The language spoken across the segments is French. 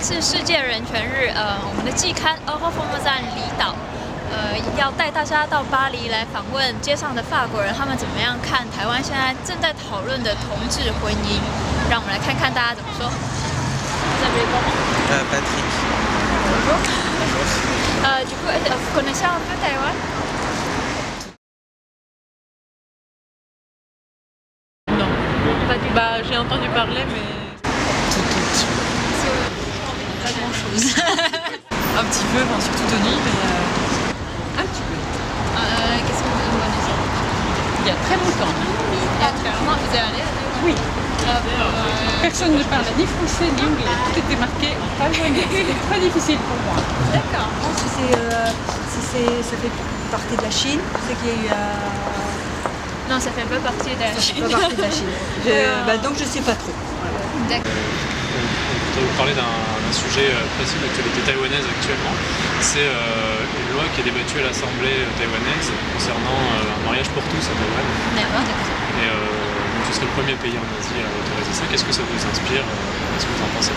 天是世界人权日，我们的季刊《Euro Formosa》离岛，要带大家到巴黎来访问街上的法国人，他们怎么样看台湾现在正在讨论的同志婚姻？让我们来看看大家怎么说。Patrick. Bonjour. Du coup, vous connaissez un peu Taïwan? Non. Bah, j'ai entendu parler, mais Tout petit peu. Pas grand-chose. un petit peu, enfin, surtout Tony, mais un petit peu. Qu'est-ce que vous connaissez? Il y a très longtemps. Il y a très longtemps, vous êtes allé à Taïwan? Oui. Personne ne parlait ni français ni anglais. Tout était marqué en taïwanais. C'était très difficile pour moi. D'accord. Ça fait partie de la Chine, c'est qu'il y a eu Non, ça fait pas partie de la Chine. pas partie de la Chine. Donc je sais pas trop. D'accord. Je voudrais vous parler d'un sujet précis de l'actualité taïwanaise actuellement. C'est une loi qui est débattue à l'Assemblée taïwanaise concernant un mariage pour tous à Taïwan. D'accord. Et donc ce serait le premier pays en Asie à autoriser ça. Qu'est-ce que ça vous inspire? Qu'est-ce que vous en pensez?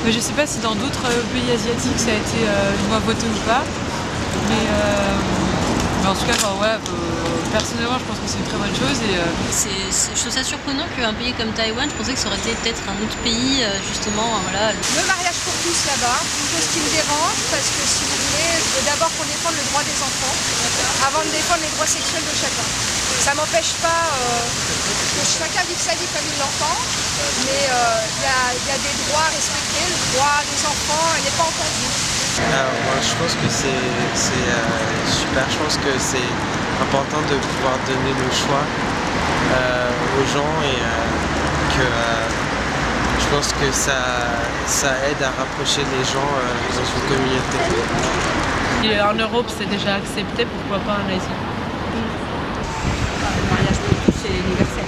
Mais je sais pas si dans d'autres pays asiatiques ça a été une loi votée ou pas. Mais en tout cas, personnellement, je pense que c'est une très bonne chose. Et, je trouve ça surprenant qu'un pays comme Taïwan, je pensais que ça aurait été peut-être un autre pays, justement, voilà. Le mariage pour tous là-bas, une chose qui me dérange, parce que si vous voulez, je veux d'abord qu'on défende le droit des enfants, avant de défendre les droits sexuels de chacun. Ça m'empêche pas que chacun vive sa vie comme il l'entend, mais il y a des droits à respecter, le droit des enfants, il n'est pas entendu. Alors, moi, je pense que c'est super. Je pense que c'est important de pouvoir donner le choix aux gens et que je pense que ça aide à rapprocher les gens dans une communauté. et en Europe, c'est déjà accepté, pourquoi pas en Asie? Le mariage pour tous, c'est universel.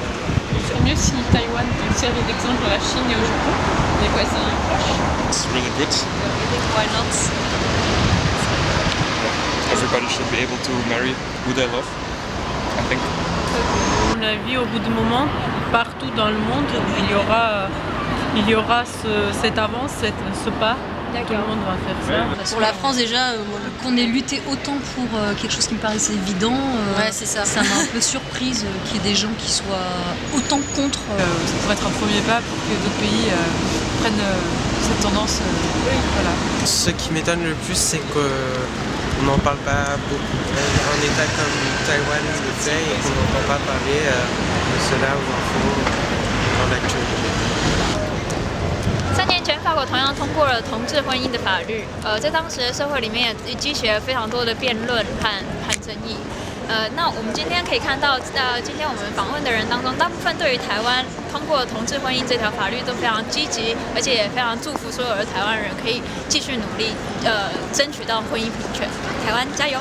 C'est mieux si Taïwan peut servir d'exemple à la Chine et au Japon, les voisins proches. It's really good. Why not? Everybody should be able to marry who they love, I think. À mon avis, au bout du moment, partout dans le monde, il y aura cette avance, ce pas. Tout le monde va faire ça. Pour la France, déjà, qu'on ait lutté autant pour quelque chose qui me paraissait évident, c'est ça. Ça m'a un peu surprise qu'il y ait des gens qui soient autant contre. Ça pourrait être un premier pas pour que d'autres pays prennent cette tendance. Voilà. Ce qui m'étonne le plus, c'est qu'on n'en parle pas beaucoup. Un État comme Taïwan le fait et qu'on n'entend pas parler de cela aux infos dans l'actualité. 3年前，法国同样通过了同志婚姻的法律，在当时的社会里面也激起了非常多的辩论和争议。那我们今天可以看到，今天我们访问的人当中，大部分对于台湾通过同志婚姻这条法律都非常积极，而且也非常祝福所有的台湾人可以继续努力，争取到婚姻平权。台湾加油！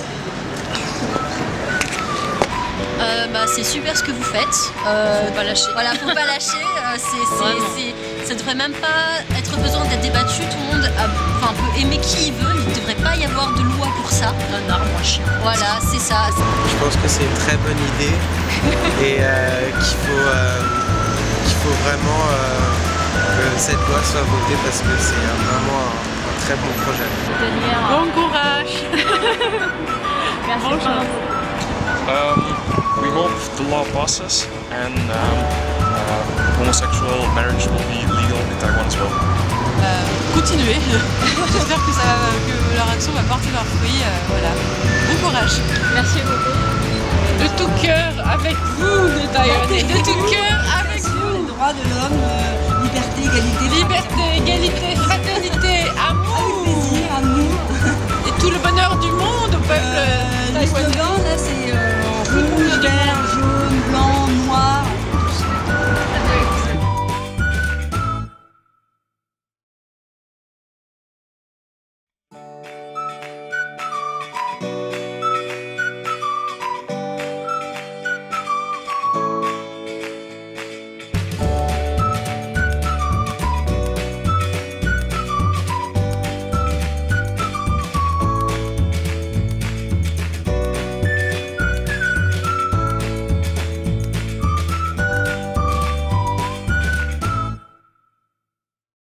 c'est super ce que vous faites. Faut pas lâcher. Voilà, faut pas lâcher. Ça devrait même pas être besoin d'être débattu. Tout le monde peut aimer qui il veut. Il ne devrait pas y avoir de loi pour ça. Un arbre, un chien. Voilà, c'est ça. Je pense que c'est une très bonne idée et qu'il faut vraiment que cette loi soit votée parce que c'est vraiment un très bon projet. Bon courage. Merci. We hope the law passes and homosexual marriage will be legal in Taiwan as well. Continuez. J'espère que leur action va porter leurs fruits. Voilà. Bon courage. Merci beaucoup. De tout cœur avec vous, les Taïwanais. De tout cœur avec vous. Droits de l'homme, liberté, égalité. Liberté, égalité, fraternité.